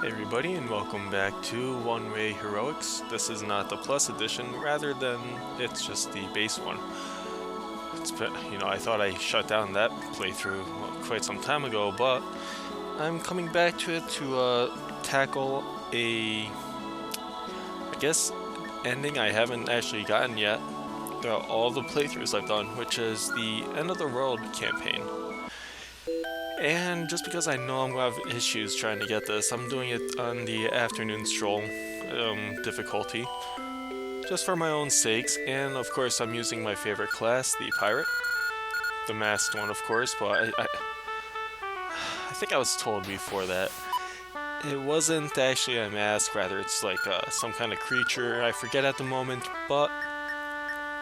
Hey everybody, and welcome back to One Way Heroics. This is not the Plus edition, rather than it's just the base one. I thought I shut down that playthrough quite some time ago, but I'm coming back to it to tackle I guess, ending I haven't actually gotten yet. All the playthroughs I've done, which is the End of the World campaign. And just because I know I'm going to have issues trying to get this, I'm doing it on the afternoon stroll difficulty, just for my own sakes. And of course, I'm using my favorite class, the pirate, the masked one, of course. But I think I was told before that it wasn't actually a mask, rather it's like some kind of creature. I forget at the moment, but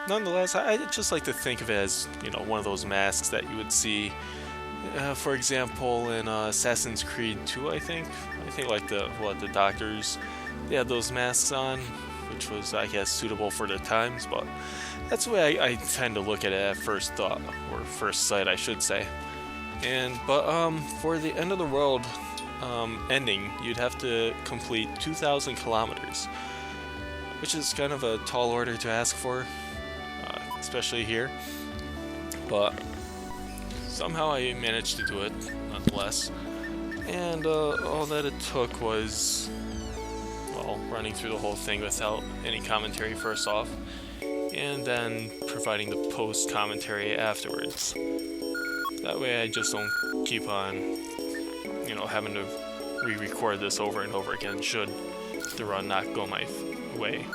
nonetheless, I just like to think of it as one of those masks that you would see. For example, in Assassin's Creed 2, I think like the doctors, they had those masks on, which was, I guess, suitable for the times. But that's the way I tend to look at it at first thought, or first sight, I should say. But for the End of the World ending, you'd have to complete 2,000 kilometers, which is kind of a tall order to ask for, especially here. But somehow I managed to do it, nonetheless. And all that it took was, running through the whole thing without any commentary first off, and then providing the post-commentary afterwards. That way I just don't keep on, having to re-record this over and over again should the run not go my way.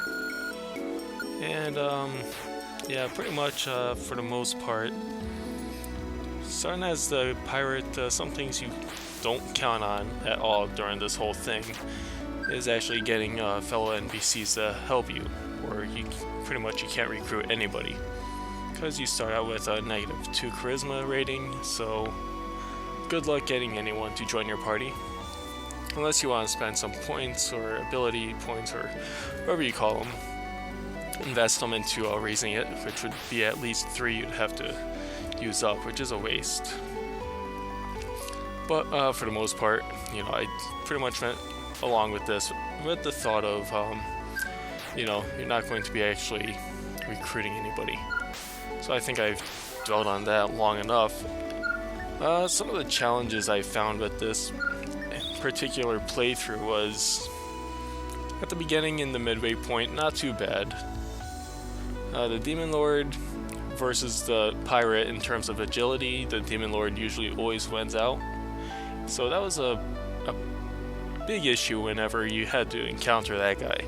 And, yeah, pretty much, for the most part, starting as the pirate, some things you don't count on at all during this whole thing is actually getting fellow NPCs to help you, or you can't recruit anybody, because you start out with a -2 charisma rating, so good luck getting anyone to join your party, unless you want to spend some points, or ability points, or whatever you call them, invest them into raising it, which would be at least 3 you'd have to use up, which is a waste. But for the most part, I pretty much went along with this with the thought of, you're not going to be actually recruiting anybody. So I think I've dwelled on that long enough. Some of the challenges I found with this particular playthrough was, at the beginning and the midway point, not too bad. The Demon Lord versus the pirate, in terms of agility, the Demon Lord usually always wins out. So that was a big issue whenever you had to encounter that guy.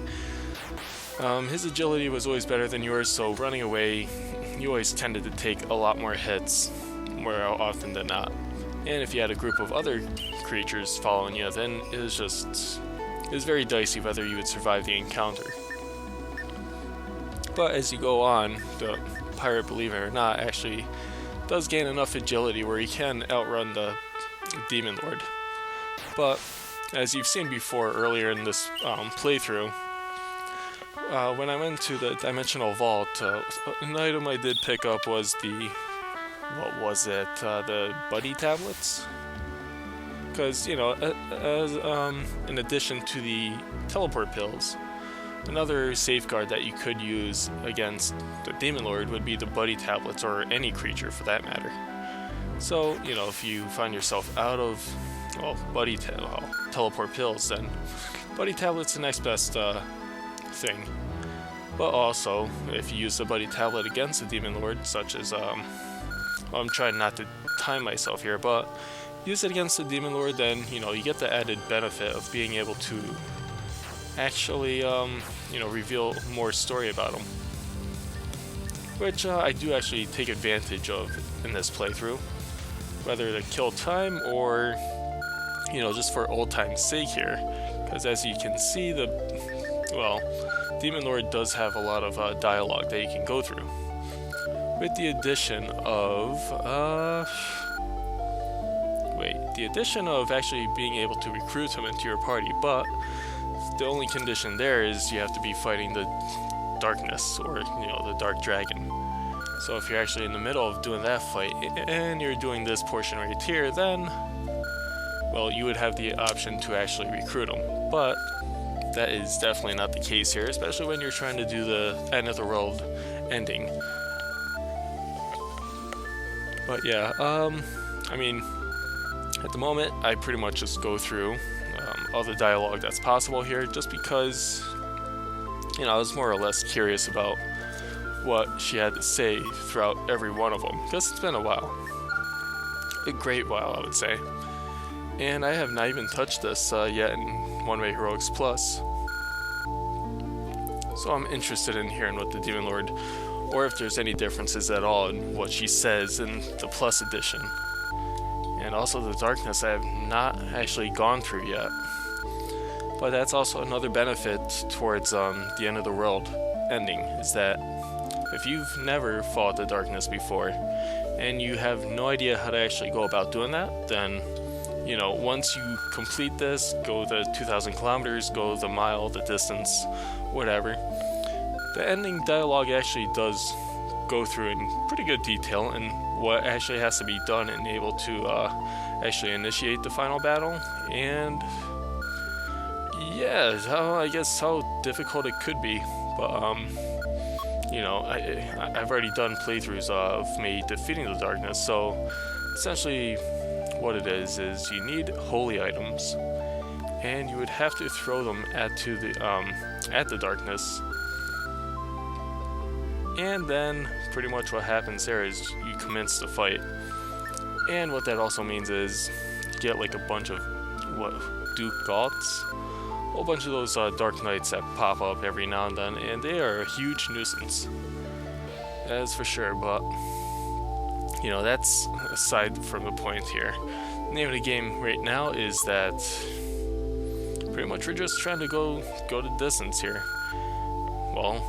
His agility was always better than yours, so running away, you always tended to take a lot more hits, more often than not. And if you had a group of other creatures following you, then it was very dicey whether you would survive the encounter. But as you go on, the pirate, believe it or not, actually does gain enough agility where he can outrun the Demon Lord. But as you've seen before earlier in this playthrough, when I went to the Dimensional Vault, an item I did pick up was the buddy tablets. Because, in addition to the teleport pills, another safeguard that you could use against the Demon Lord would be the buddy tablets, or any creature for that matter. So, if you find yourself out of, teleport pills, then buddy tablet's the next best thing. But also, if you use the buddy tablet against the Demon Lord, such as, I'm trying not to time myself here, but use it against the Demon Lord, then, you get the added benefit of being able to actually, reveal more story about him, which I do actually take advantage of in this playthrough, whether to kill time or, just for old time's sake here, because as you can see, Demon Lord does have a lot of dialogue that you can go through, with the addition of actually being able to recruit him into your party, but the only condition there is you have to be fighting the darkness, or the dark dragon. So if you're actually in the middle of doing that fight and you're doing this portion right here, then well, you would have the option to actually recruit them. But that is definitely not the case here, especially when you're trying to do the end of the world ending. But yeah, I mean, at the moment, I pretty much just go through all the dialogue that's possible here, just because, I was more or less curious about what she had to say throughout every one of them, because it's been a while. A great while, I would say. And I have not even touched this yet in One Way Heroics Plus. So I'm interested in hearing what the Demon Lord, or if there's any differences at all in what she says in the Plus edition. And also the Darkness I have not actually gone through yet. But that's also another benefit towards the end of the world ending, is that if you've never fought the Darkness before, and you have no idea how to actually go about doing that, then, once you complete this, go the 2,000 kilometers, go the mile, the distance, whatever, the ending dialogue actually does go through in pretty good detail and what actually has to be done and able to actually initiate the final battle, and yeah, I guess how difficult it could be, but I've already done playthroughs of me defeating the Darkness, so essentially what it is you need holy items, and you would have to throw them at the Darkness, and then pretty much what happens there is you commence the fight. And what that also means is you get like a bunch of Duke Gaunts, a whole bunch of those Dark Knights that pop up every now and then, and they are a huge nuisance. That is for sure, but that's aside from the point here. The name of the game right now is that pretty much we're just trying to go the distance here. Well,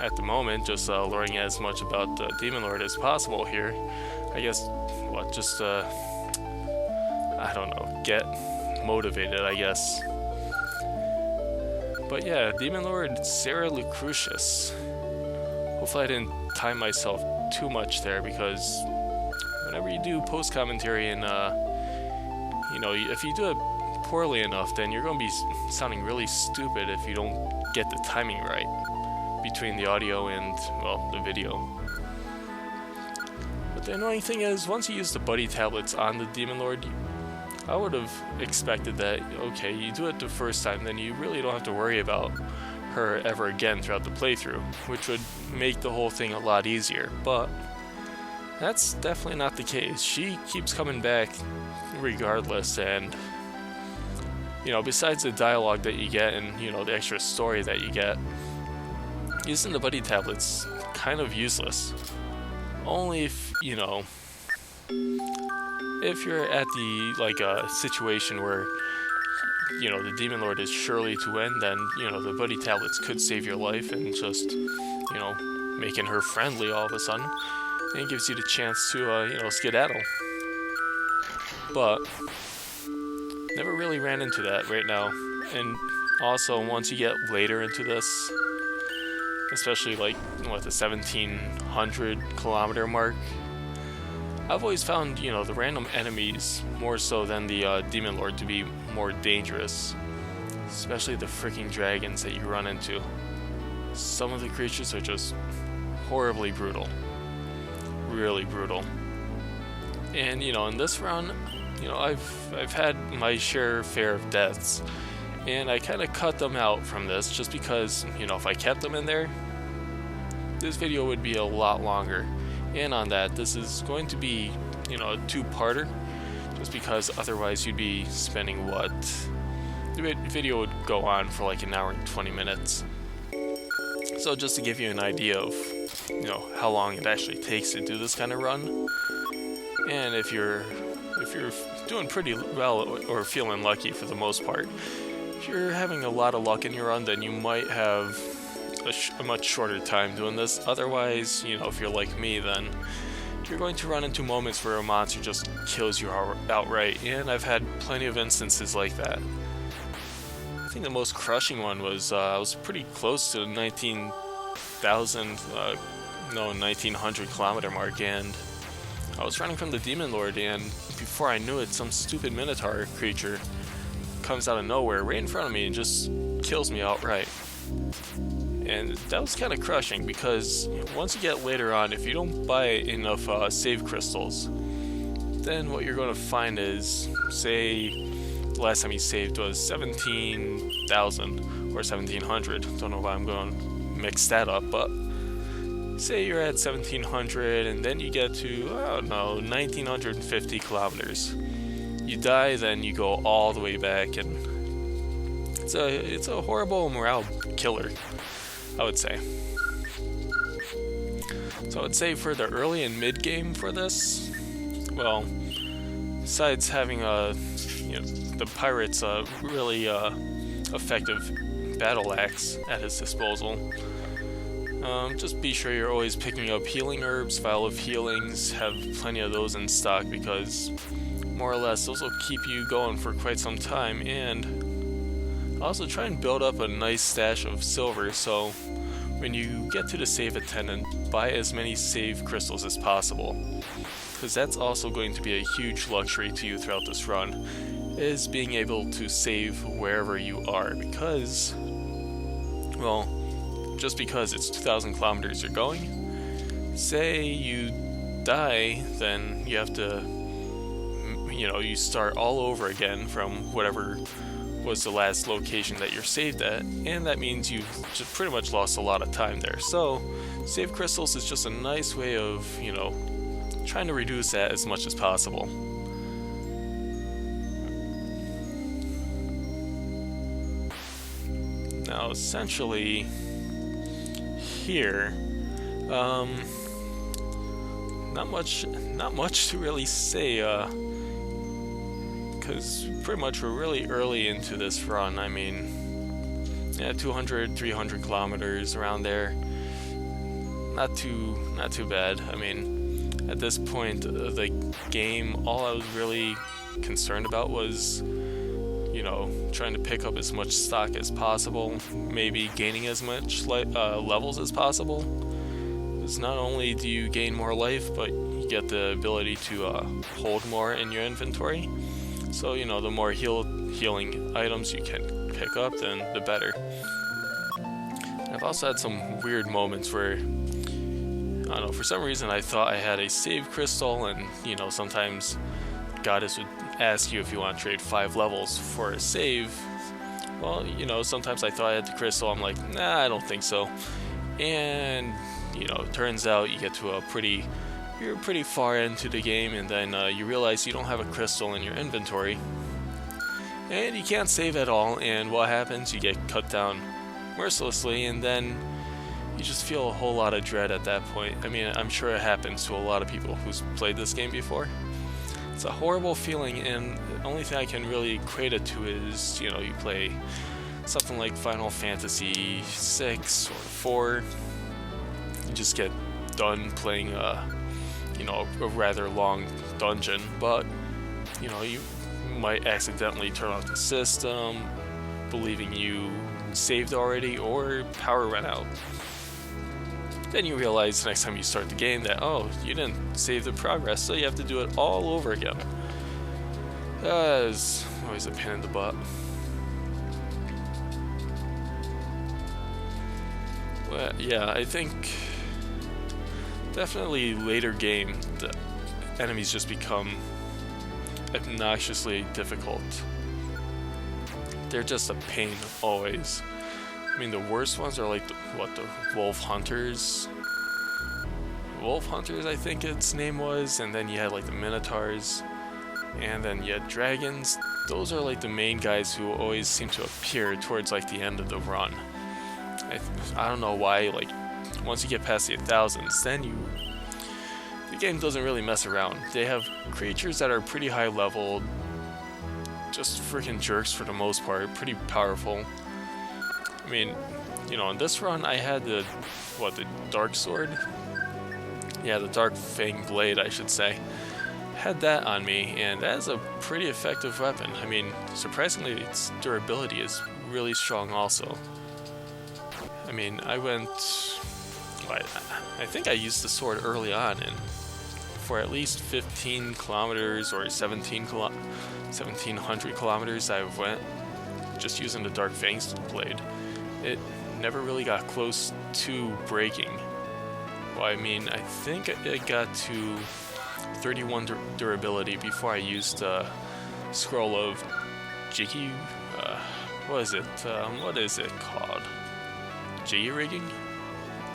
at the moment, just learning as much about the Demon Lord as possible here. I guess, I don't know, get motivated, I guess. But yeah, Demon Lord Sarah Lucretius. Hopefully I didn't time myself too much there, because whenever you do post commentary and if you do it poorly enough, then you're going to be sounding really stupid if you don't get the timing right between the audio and, the video. But the annoying thing is, once you use the buddy tablets on the Demon Lord, I would have expected that, okay, you do it the first time, then you really don't have to worry about her ever again throughout the playthrough, which would make the whole thing a lot easier. But that's definitely not the case. She keeps coming back regardless, and besides the dialogue that you get and the extra story that you get, using the buddy tablet's kind of useless. Only if if you're at the situation where the Demon Lord is surely to win, then the buddy tablets could save your life, and just making her friendly all of a sudden, and it gives you the chance to skedaddle. But never really ran into that right now. And also, once you get later into this, especially the 1700 kilometer mark, I've always found the random enemies more so than the Demon Lord to be more dangerous, especially the freaking dragons that you run into. Some of the creatures are just horribly brutal, really brutal. And in this run, I've had my fair of deaths, and I kind of cut them out from this just because if I kept them in there, this video would be a lot longer. And on that, this is going to be a two-parter, just because otherwise you'd be spending the video would go on for like an hour and 20 minutes. So just to give you an idea of how long it actually takes to do this kind of run, and if you're doing pretty well or feeling lucky for the most part, if you're having a lot of luck in your run, then you might have a much shorter time doing this. Otherwise, if you're like me, then you're going to run into moments where a monster just kills you outright, and I've had plenty of instances like that. I think the most crushing one was I was pretty close to the 1900 kilometer mark, and I was running from the Demon Lord, and before I knew it, some stupid Minotaur creature comes out of nowhere right in front of me and just kills me outright. And that was kind of crushing, because once you get later on, if you don't buy enough save crystals, then what you're going to find is, say, the last time you saved was 17,000 or 1,700. Don't know why I'm going to mix that up, but say you're at 1,700 and then you get to, I don't know, 1,950 kilometers. You die, then you go all the way back, and it's a horrible morale killer, I would say. So I would say for the early and mid game for this, well, besides having the pirate's really effective battle axe at his disposal, just be sure you're always picking up healing herbs, vial of healings, have plenty of those in stock, because more or less those will keep you going for quite some time. And also try and build up a nice stash of silver, so when you get to the save attendant, buy as many save crystals as possible, because that's also going to be a huge luxury to you throughout this run, is being able to save wherever you are, because, well, just because it's 2,000 kilometers you're going, say you die, then you have to, you start all over again from whatever was the last location that you're saved at, and that means you've just pretty much lost a lot of time there. So, save crystals is just a nice way of, trying to reduce that as much as possible. Now, essentially, here, not much to really say, because pretty much we're really early into this run. I mean, yeah, 200, 300 kilometers around there. Not too bad. I mean, at this point of the game, all I was really concerned about was, trying to pick up as much stock as possible, maybe gaining as much levels as possible. Because not only do you gain more life, but you get the ability to hold more in your inventory. So, the more healing items you can pick up, then the better. I've also had some weird moments where, I don't know, for some reason I thought I had a save crystal, and, sometimes Goddess would ask you if you want to trade 5 levels for a save. Well, sometimes I thought I had the crystal, I'm like, nah, I don't think so. And, it turns out you get to you're pretty far into the game, and then you realize you don't have a crystal in your inventory, and you can't save at all, and what happens? You get cut down mercilessly, and then you just feel a whole lot of dread at that point. I mean, I'm sure it happens to a lot of people who's played this game before. It's a horrible feeling, and the only thing I can really equate it to is, you play something like Final Fantasy 6 or 4, you just get done playing a rather long dungeon, but you might accidentally turn off the system, believing you saved already, or power ran out. Then you realize the next time you start the game that, oh, you didn't save the progress, so you have to do it all over again. It's always a pain in the butt. Well, yeah, I think definitely later game, the enemies just become obnoxiously difficult. They're just a pain always. I mean, the worst ones are like the Wolf Hunters. Wolf Hunters, I think its name was, and then you had like the Minotaurs, and then you had dragons. Those are like the main guys who always seem to appear towards like the end of the run. I don't know why, like, once you get past the 1000s, then the game doesn't really mess around. They have creatures that are pretty high level, just freaking jerks for the most part, pretty powerful. I mean, in this run I had the Dark Sword? Yeah, the Dark Fang Blade, I should say. Had that on me, and that is a pretty effective weapon. I mean, surprisingly, its durability is really strong also. I mean, I think I used the sword early on, and for at least 15 kilometers or 1700 kilometers I went just using the Dark Fangs blade, it never really got close to breaking. Well, I mean, I think it got to 31 durability before I used the Scroll of Jiggy. What is it? What is it called? Jerry-rigging?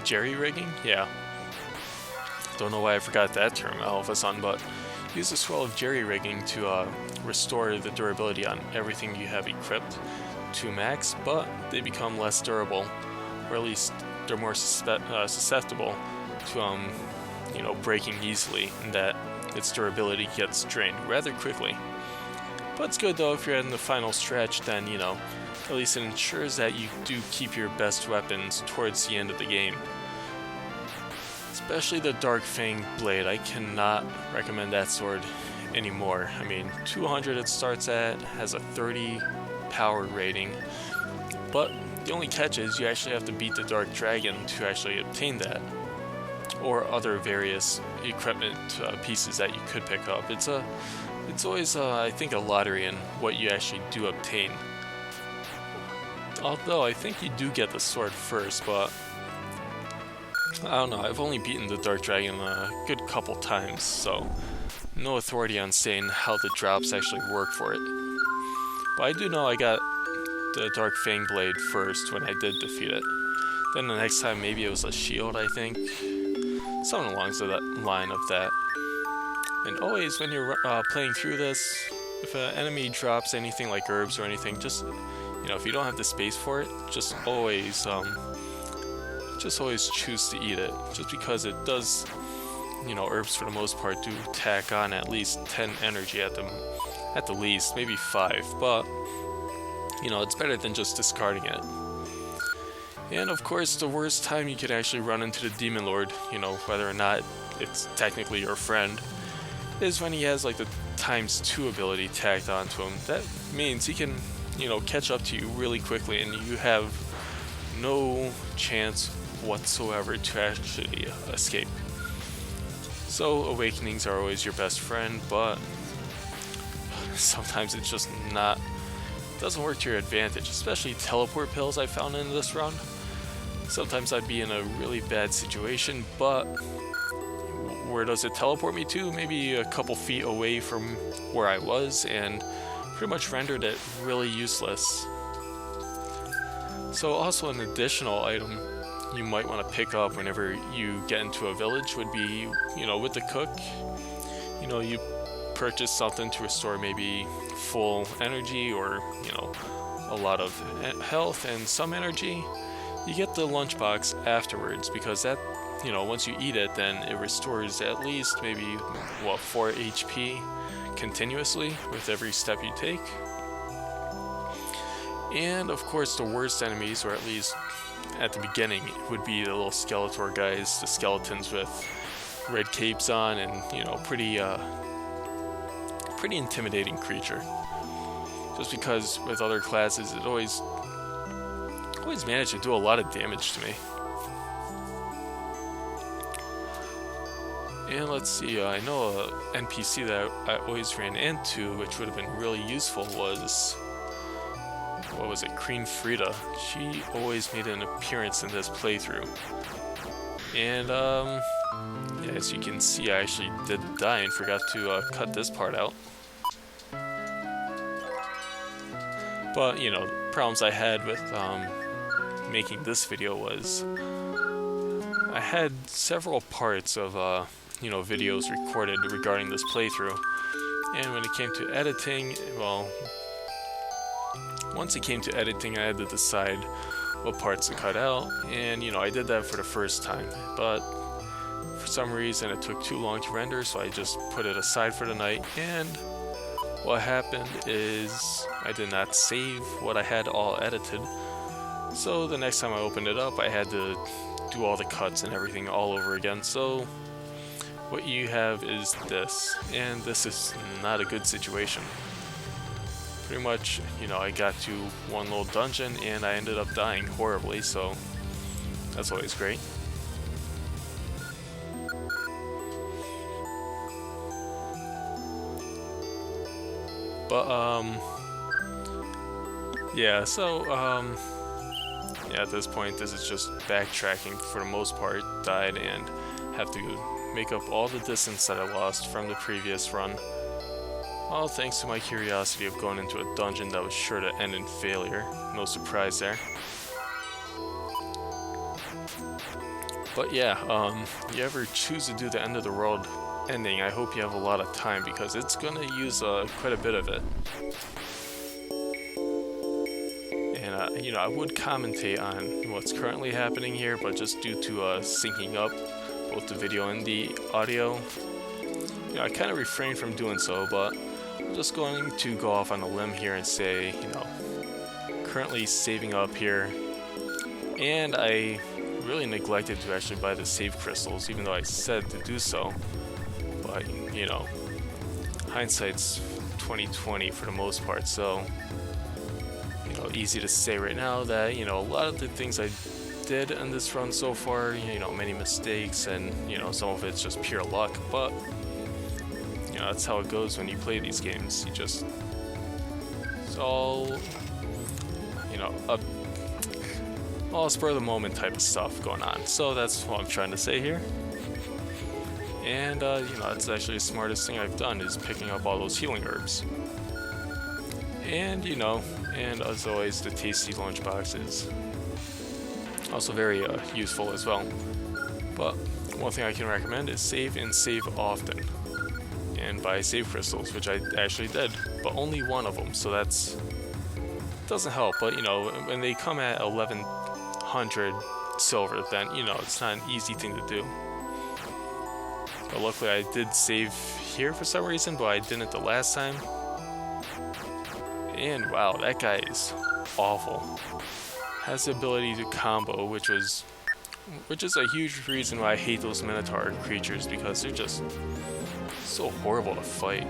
Jerry-rigging? Yeah. Don't know why I forgot that term all of a sudden, but use the Scroll of Jerry-rigging to restore the durability on everything you have equipped to max, but they become less durable, or at least they're more susceptible to you know, breaking easily, and that its durability gets drained rather quickly. But it's good though if you're in the final stretch, then you know, at least it ensures that you do keep your best weapons towards the end of the game. Especially the Dark Fang blade, I cannot recommend that sword anymore. I mean, 200 it starts at, has a 30 power rating, but the only catch is you actually have to beat the Dark Dragon to actually obtain that, or other various equipment pieces that you could pick up. It's always, I think, a lottery in what you actually do obtain. Although I think you do get the sword first, but I don't know, I've only beaten the Dark Dragon a good couple times, so no authority on saying how the drops actually work for it. But I do know I got the Dark Fang blade first when I did defeat it. Then the next time maybe it was a shield, I think. Something along that line of that. And always when you're playing through this, if an enemy drops anything like herbs or anything, just, you know, if you don't have the space for it, just always choose to eat it. Just because it does, you know, herbs for the most part do tack on at least 10 energy at the least, maybe 5, but you know, it's better than just discarding it. And of course, the worst time you could actually run into the Demon Lord, you know, whether or not it's technically your friend, is when he has like the ×2 ability tacked onto him. That means he can, you know, catch up to you really quickly, and you have no chance whatsoever to actually escape. So awakenings are always your best friend, but sometimes it's just not, doesn't work to your advantage, especially teleport pills I found in this run. Sometimes I'd be in a really bad situation, but where does it teleport me to? Maybe a couple feet away from where I was, and pretty much rendered it really useless. So also an additional item you might want to pick up whenever you get into a village would be, you know, with the cook, you know, you purchase something to restore maybe full energy, or, you know, a lot of health and some energy. You get the lunchbox afterwards, because that, you know, once you eat it, then it restores at least maybe, what, 4 HP continuously with every step you take. And of course the worst enemies, or at least at the beginning, would be the little Skeletor guys, the skeletons with red capes on, and, you know, pretty intimidating creature. Just because with other classes it always managed to do a lot of damage to me. And let's see, I know a NPC that I always ran into, which would have been really useful, was, what was it, Queen Frida. She always made an appearance in this playthrough. And, yeah, as you can see, I actually did die and forgot to cut this part out. But, you know, the problems I had with making this video was I had several parts of, you know, videos recorded regarding this playthrough. And when it came to editing, well, once it came to editing, I had to decide what parts to cut out, and, you know, I did that for the first time, but for some reason it took too long to render, so I just put it aside for the night. And what happened is I did not save what I had all edited, so the next time I opened it up I had to do all the cuts and everything all over again. So what you have is this, and this is not a good situation. Pretty much, you know, I got to one little dungeon and I ended up dying horribly, so that's always great. But yeah, so yeah, at this point this is just backtracking for the most part. Died and have to make up all the distance that I lost from the previous run. All thanks to my curiosity of going into a dungeon that was sure to end in failure. No surprise there. But yeah, you ever choose to do the end of the world ending, I hope you have a lot of time because it's gonna use quite a bit of it. And you know, I would commentate on what's currently happening here, but just due to syncing up both the video and the audio, you know, I kind of refrain from doing so. But I'm just going to go off on a limb here and say, you know, currently saving up here, and I really neglected to actually buy the save crystals, even though I said to do so. But you know, hindsight's 20/20 for the most part, so you know, easy to say right now that, you know, a lot of the things I did in this run so far, you know, many mistakes, and you know, some of it's just pure luck. But you know, that's how it goes when you play these games. You just, it's all, you know, all spur of the moment type of stuff going on. So that's what I'm trying to say here. And you know, that's actually the smartest thing I've done, is picking up all those healing herbs. And you know, and as always, the tasty lunch boxes, also very useful as well. But one thing I can recommend is save and save often, and buy save crystals, which I actually did, but only one of them, so that's doesn't help. But you know, when they come at 1100 silver, then you know, it's not an easy thing to do. But luckily I did save here for some reason, but I didn't the last time. And wow, that guy is awful. Has the ability to combo, which is a huge reason why I hate those Minotaur creatures, because they're just so horrible to fight.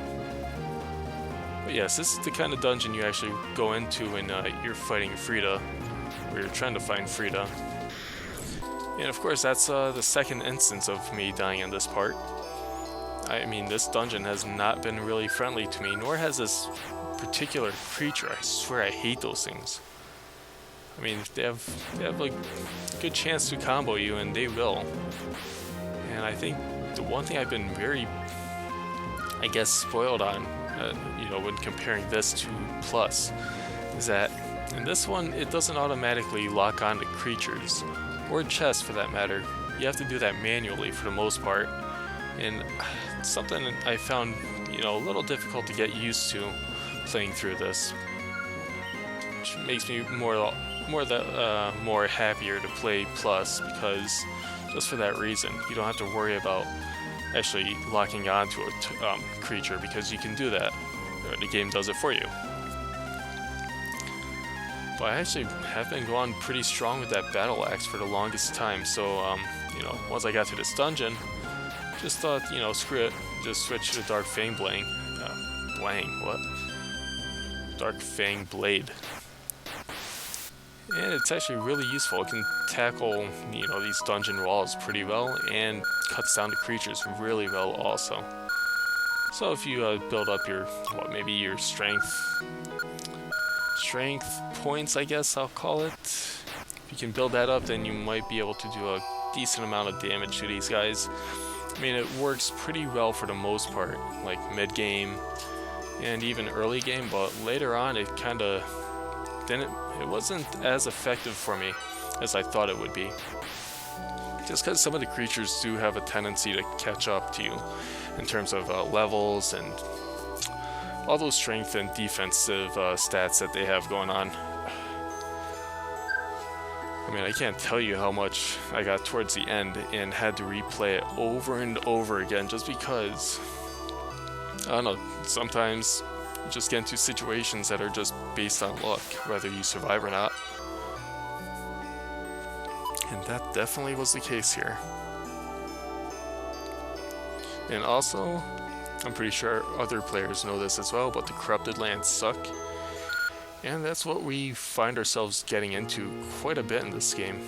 But yes, this is the kind of dungeon you actually go into when you're fighting Frida, or you're trying to find Frida. And of course, that's the second instance of me dying in this part. I mean, this dungeon has not been really friendly to me, nor has this particular creature. I swear I hate those things. I mean, they have like a good chance to combo you, and they will. And I think the one thing I've been very, I guess, spoiled on, you know, when comparing this to Plus, is that in this one it doesn't automatically lock on to creatures, or chests for that matter. You have to do that manually for the most part, and it's something I found, you know, a little difficult to get used to playing through this, which makes me more happier to play Plus, because just for that reason, you don't have to worry about actually locking onto a creature, because you can do that. The game does it for you. But I actually have been going pretty strong with that battle axe for the longest time, so you know, once I got to this dungeon, just thought, you know, screw it, just switch to the Dark Fang Blang. What? Dark Fang Blade. And it's actually really useful. It can tackle, you know, these dungeon walls pretty well, and cuts down the creatures really well also. So if you build up your, maybe your strength points, I guess I'll call it. If you can build that up, then you might be able to do a decent amount of damage to these guys. I mean, it works pretty well for the most part, like mid-game and even early game, but later on it kind of it wasn't as effective for me as I thought it would be. Just because some of the creatures do have a tendency to catch up to you in terms of levels and all those strength and defensive stats that they have going on. I mean, I can't tell you how much I got towards the end and had to replay it over and over again, just because, I don't know, sometimes you just get into situations that are just based on luck, whether you survive or not. And that definitely was the case here. And also, I'm pretty sure other players know this as well, but the corrupted lands suck. And that's what we find ourselves getting into quite a bit in this game.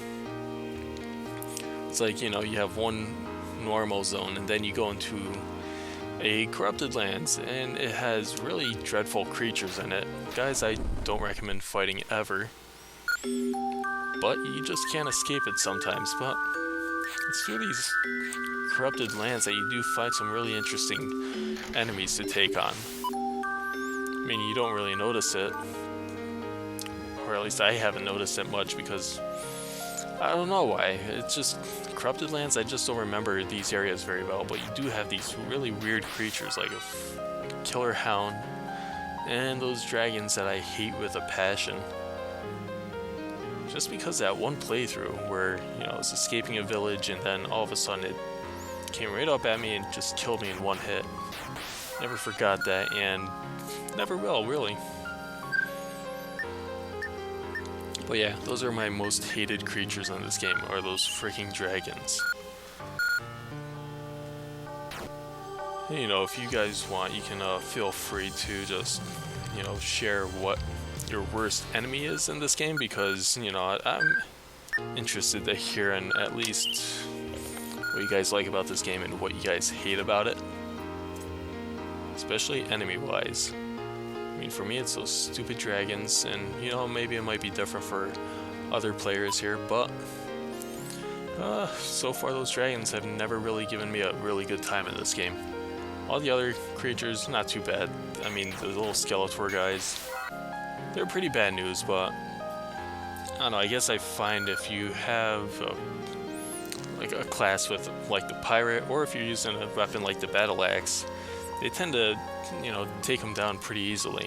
It's like, you know, you have one normal zone, and then you go into a Corrupted Lands, and it has really dreadful creatures in it. Guys, I don't recommend fighting ever, but you just can't escape it sometimes. But it's through these Corrupted Lands that you do find some really interesting enemies to take on. I mean, you don't really notice it, or at least I haven't noticed it much, because I don't know why. It's just Corrupted Lands, I just don't remember these areas very well, but you do have these really weird creatures like a killer hound and those dragons that I hate with a passion. Just because that one playthrough where, you know, I was escaping a village and then all of a sudden it came right up at me and just killed me in one hit. Never forgot that, and never will, really. But yeah, those are my most hated creatures in this game, are those freaking dragons. And, you know, if you guys want, you can feel free to just, you know, share what your worst enemy is in this game, because, you know, I'm interested to hear and at least what you guys like about this game and what you guys hate about it. Especially enemy-wise. I mean, for me, it's those stupid dragons, and, you know, maybe it might be different for other players here, but so far those dragons have never really given me a really good time in this game. All the other creatures, not too bad. I mean, the little Skeletor guys, they're pretty bad news, but I don't know, I guess I find if you have like a class with like the pirate, or if you're using a weapon like the battle axe, they tend to, you know, take them down pretty easily.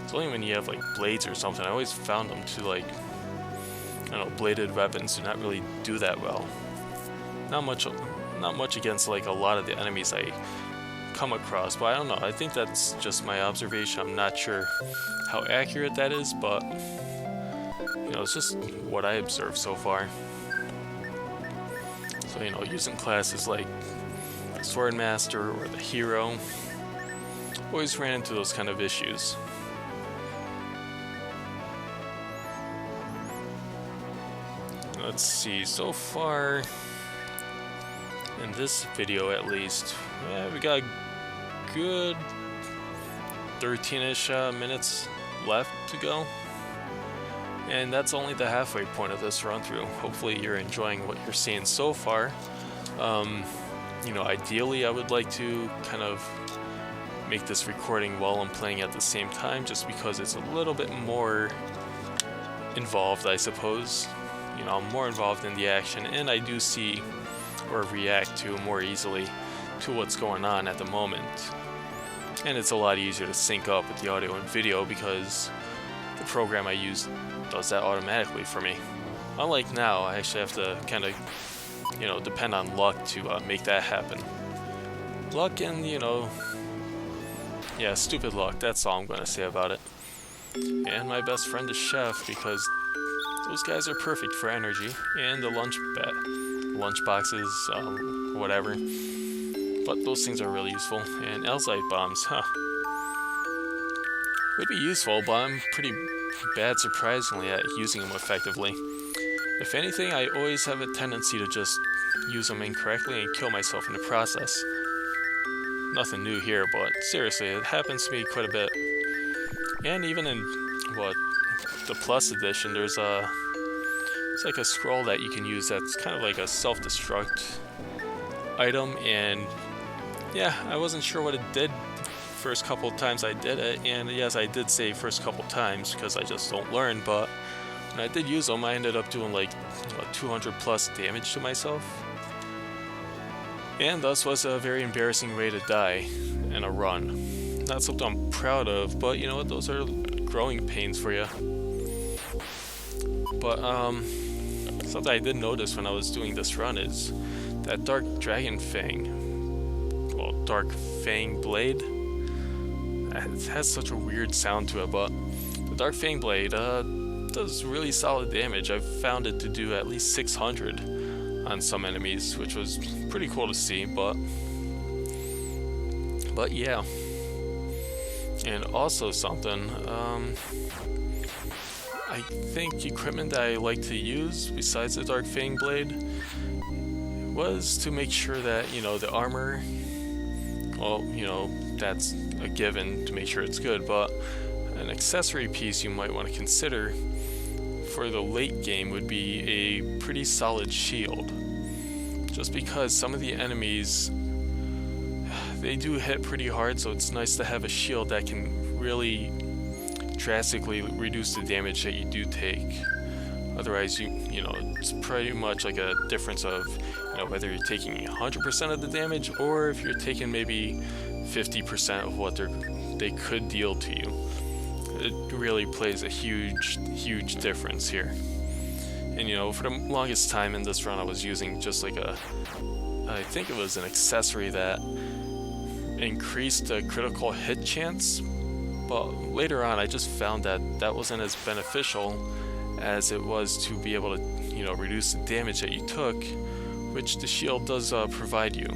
It's only when you have like blades or something. I always found them to, like, I don't know, bladed weapons do not really do that well. Not much against like a lot of the enemies I come across, but I don't know. I think that's just my observation. I'm not sure how accurate that is, but, you know, it's just what I observed so far. So, you know, using classes like Swordmaster or the hero, always ran into those kind of issues. Let's see, so far in this video at least, we got a good 13-ish minutes left to go, and that's only the halfway point of this run through. Hopefully you're enjoying what you're seeing so far. You know, ideally I would like to kind of make this recording while I'm playing at the same time, just because it's a little bit more involved, I suppose. You know, I'm more involved in the action, and I do see or react to more easily to what's going on at the moment. And it's a lot easier to sync up with the audio and video because the program I use does that automatically for me. Unlike now, I actually have to kind of, you know, depend on luck to make that happen. Luck and, you know, yeah, stupid luck, that's all I'm going to say about it. And my best friend is Chef, because those guys are perfect for energy, and the lunch boxes, whatever. But those things are really useful, and Elzite bombs, huh. Would be useful, but I'm pretty bad, surprisingly, at using them effectively. If anything, I always have a tendency to just use them incorrectly and kill myself in the process. Nothing new here, but seriously, it happens to me quite a bit. And even in, the Plus edition, there's it's like a scroll that you can use that's kind of like a self-destruct item, and yeah, I wasn't sure what it did first couple of times I did it, and yes, I did say first couple times because I just don't learn, but when I did use them, I ended up doing like 200 plus damage to myself. And thus was a very embarrassing way to die in a run. Not something I'm proud of, but you know what, those are growing pains for you. But something I did notice when I was doing this run is that Dark Dragon Fang, well, Dark Fang Blade, it has such a weird sound to it, but the Dark Fang Blade does really solid damage. I've found it to do at least 600 on some enemies, which was pretty cool to see, but yeah. And also something, I think equipment that I like to use besides the Dark Fang Blade was to make sure that, you know, the armor well, that's a given to make sure it's good, but an accessory piece you might want to consider for the late game would be a pretty solid shield. Just because some of the enemies, they do hit pretty hard, so it's nice to have a shield that can really drastically reduce the damage that you do take. Otherwise, it's pretty much like a difference of, whether you're taking 100% of the damage or if you're taking maybe 50% of what they could deal to you. It really plays a huge, huge difference here. And for the longest time in this run, I was using just like I think it was an accessory that increased the critical hit chance, but later on I just found that that wasn't as beneficial as it was to be able to, reduce the damage that you took, which the shield does provide you.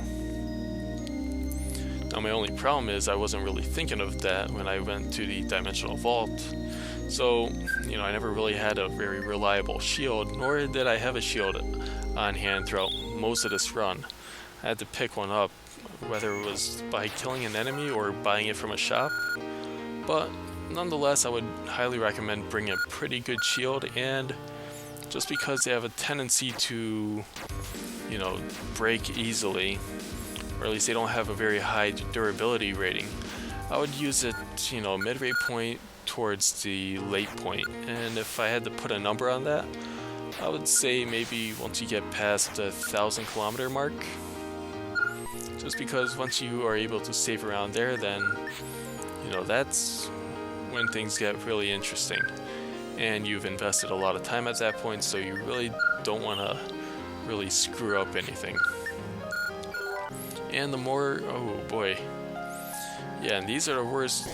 Now my only problem is I wasn't really thinking of that when I went to the Dimensional Vault. So, I never really had a very reliable shield, nor did I have a shield on hand throughout most of this run. I had to pick one up, whether it was by killing an enemy or buying it from a shop. But nonetheless, I would highly recommend bringing a pretty good shield, and just because they have a tendency to, break easily, or at least they don't have a very high durability rating, I would use it, midway point towards the late point. And if I had to put a number on that, I would say maybe once you get past the 1,000-kilometer mark. Just because once you are able to save around there, then, that's when things get really interesting. And you've invested a lot of time at that point, so you really don't want to really screw up anything. And the more, oh boy. Yeah, and these are the worst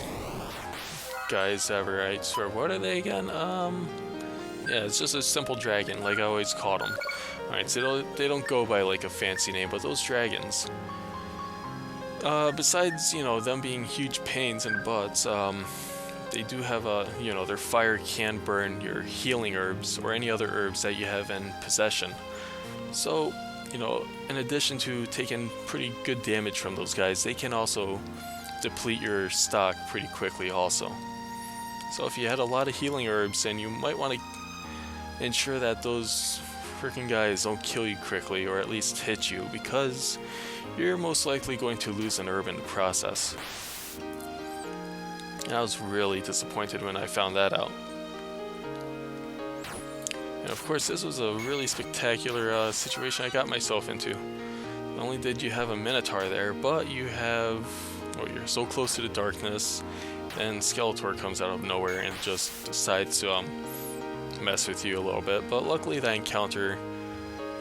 guys ever, I swear. What are they again? Yeah, it's just a simple dragon, like I always called them. Alright, so they don't go by like a fancy name, but those dragons, besides, them being huge pains in the butts, they do have their fire can burn your healing herbs or any other herbs that you have in possession. So, in addition to taking pretty good damage from those guys, they can also deplete your stock pretty quickly also. So if you had a lot of healing herbs, then you might want to ensure that those freaking guys don't kill you quickly, or at least hit you, because you're most likely going to lose an herb in the process. And I was really disappointed when I found that out. And of course, this was a really spectacular situation I got myself into. Not only did you have a Minotaur there, but you have, you're so close to the darkness, and Skeletor comes out of nowhere and just decides to mess with you a little bit. But luckily that encounter,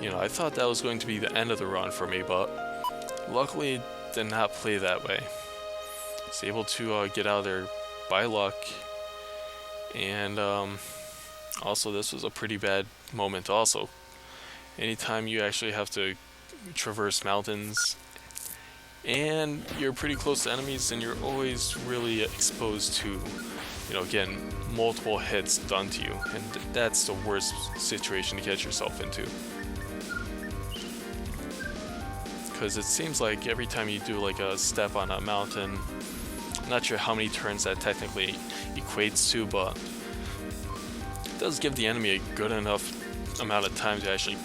I thought that was going to be the end of the run for me, but luckily it did not play that way. I was able to get out of there by luck, and also this was a pretty bad moment also. Anytime you actually have to traverse mountains and you're pretty close to enemies, and you're always really exposed to, getting multiple hits done to you, and that's the worst situation to get yourself into. Because it seems like every time you do like a step on a mountain, I'm not sure how many turns that technically equates to, but it does give the enemy a good enough amount of time to actually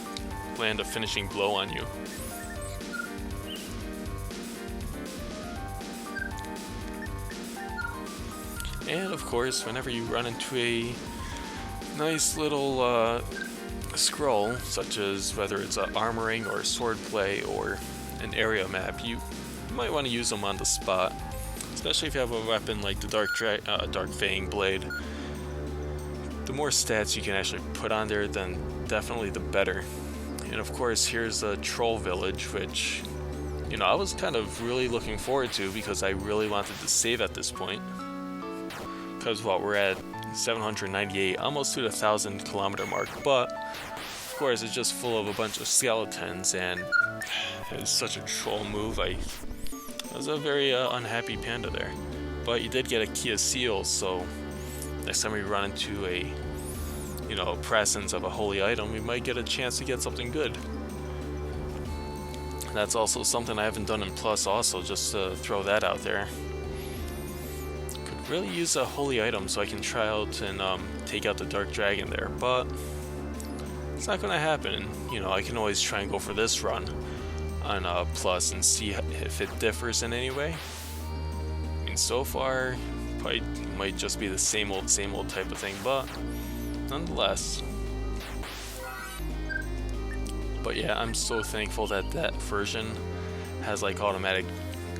land a finishing blow on you. And of course, whenever you run into a nice little scroll, such as whether it's an armoring or swordplay or an area map, you might want to use them on the spot. Especially if you have a weapon like the Dark Fang Blade. The more stats you can actually put on there, then definitely the better. And of course, here's the Troll Village, which, I was kind of really looking forward to, because I really wanted to save at this point. Because we're at 798, almost to the 1,000-kilometer mark, but of course it's just full of a bunch of skeletons, and it's such a troll move. I was a very unhappy panda there. But you did get a Key of Seals, so next time we run into a presence of a holy item, we might get a chance to get something good. That's also something I haven't done in Plus also, just to throw that out there. Could really use a holy item so I can try out and take out the Dark Dragon there, but it's not going to happen. You know, I can always try and go for this run on Plus and see if it differs in any way. I mean, so far, probably might just be the same old type of thing, but nonetheless. But yeah, I'm so thankful that that version has like automatic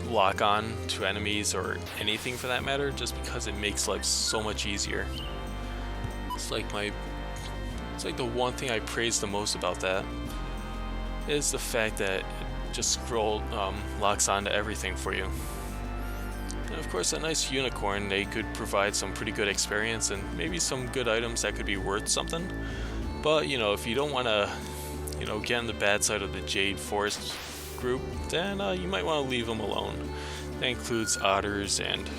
lock on to enemies or anything for that matter, just because it makes life so much easier. It's like the one thing I praise the most about that is the fact that it just locks on to everything for you. And of course, a nice unicorn, they could provide some pretty good experience and maybe some good items that could be worth something. But you know, if you don't want to, you know, get on the bad side of the Jade Forest group, then you might want to leave them alone. That includes otters and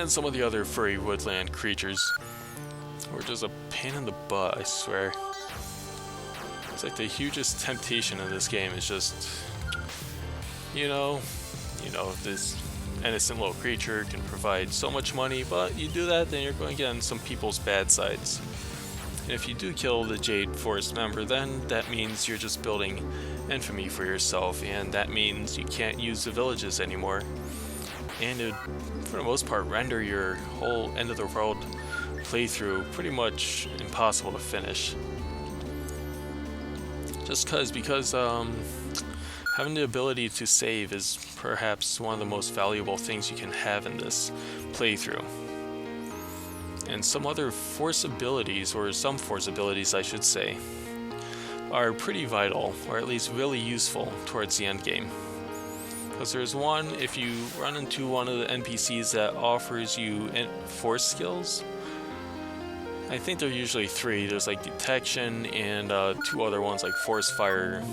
some of the other furry woodland creatures. We're just a pain in the butt, I swear. It's like the hugest temptation in this game is just, you know, this innocent little creature can provide so much money, but you do that, then you're going to get on some people's bad sides. And if you do kill the Jade Forest member, then that means you're just building infamy for yourself, and that means you can't use the villages anymore. And it would, for the most part, render your whole end of the world playthrough pretty much impossible to finish. Just because having the ability to save is perhaps one of the most valuable things you can have in this playthrough. And some force abilities I should say, are pretty vital, or at least really useful towards the end game. Because there's one, if you run into one of the NPCs that offers you force skills, I think there are usually 3. There's like detection and 2 other ones like force fire,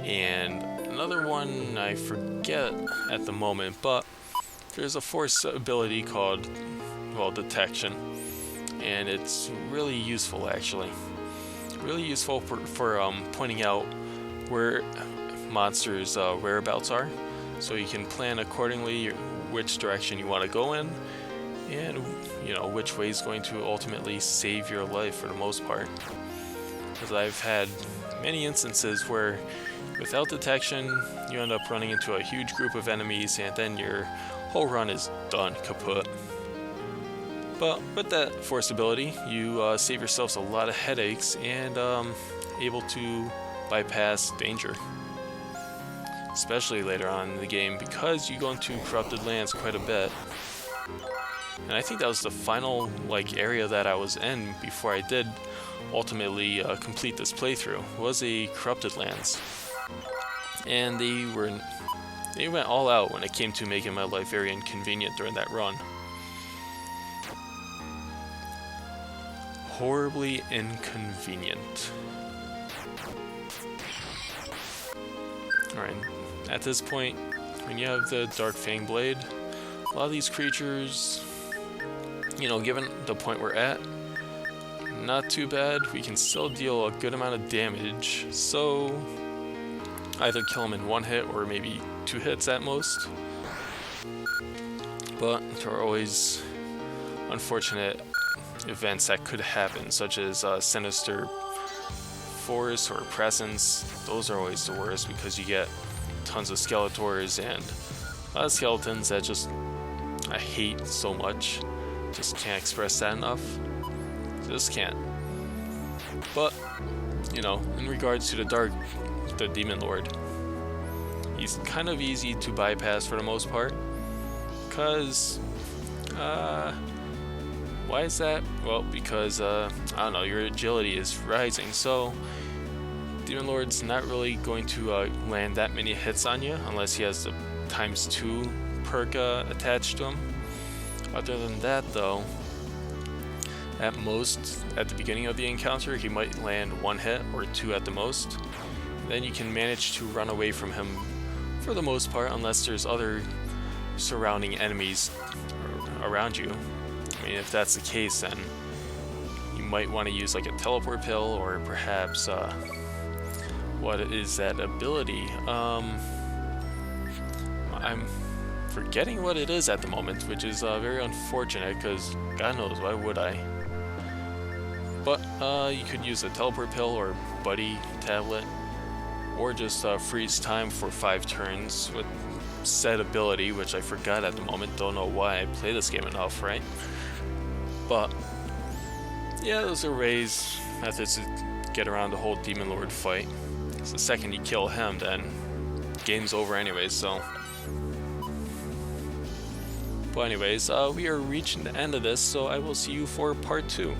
and another one I forget at the moment, but there's a force ability called, well, detection, and it's really useful actually. Really useful for pointing out where monsters' whereabouts are, so you can plan accordingly which direction you want to go in, and you know which way is going to ultimately save your life for the most part. Because I've had many instances where without detection you end up running into a huge group of enemies and then your whole run is done, kaput. But with that force ability, you save yourselves a lot of headaches and able to bypass danger. Especially later on in the game, because you go into Corrupted Lands quite a bit. And I think that was the final area that I was in before I did ultimately complete this playthrough, was the Corrupted Lands. And they went all out when it came to making my life very inconvenient during that run. Horribly inconvenient. Alright, at this point, when you have the Dark Fang Blade, a lot of these creatures, you know, given the point we're at, not too bad. We can still deal a good amount of damage, so either kill them in 1 hit or maybe 2 hits at most. But there are always unfortunate events that could happen, such as sinister force or presence. Those are always the worst because you get tons of Skeletors and a lot of skeletons that just I hate so much. Just can't express that enough. Just can't. But you know, in regards to the Demon Lord, he's kind of easy to bypass for the most part. Because why is that? Well, because I don't know, your agility is rising, so Demon Lord's not really going to land that many hits on you unless he has the ×2 perk attached to him. Other than that, though, at most, at the beginning of the encounter, he might land 1 hit or 2 at the most. Then you can manage to run away from him for the most part, unless there's other surrounding enemies around you. I mean, if that's the case, then you might want to use like a teleport pill, or perhaps what is that ability? I'm forgetting what it is at the moment, which is very unfortunate, because God knows, why would I? But you could use a teleport pill or buddy tablet, or just freeze time for 5 turns with said ability, which I forgot at the moment. Don't know why. I play this game enough, right? But yeah, those are ways, methods to get around the whole Demon Lord fight. So the second you kill him, then game's over anyways, so. But anyways, we are reaching the end of this, so I will see you for part 2.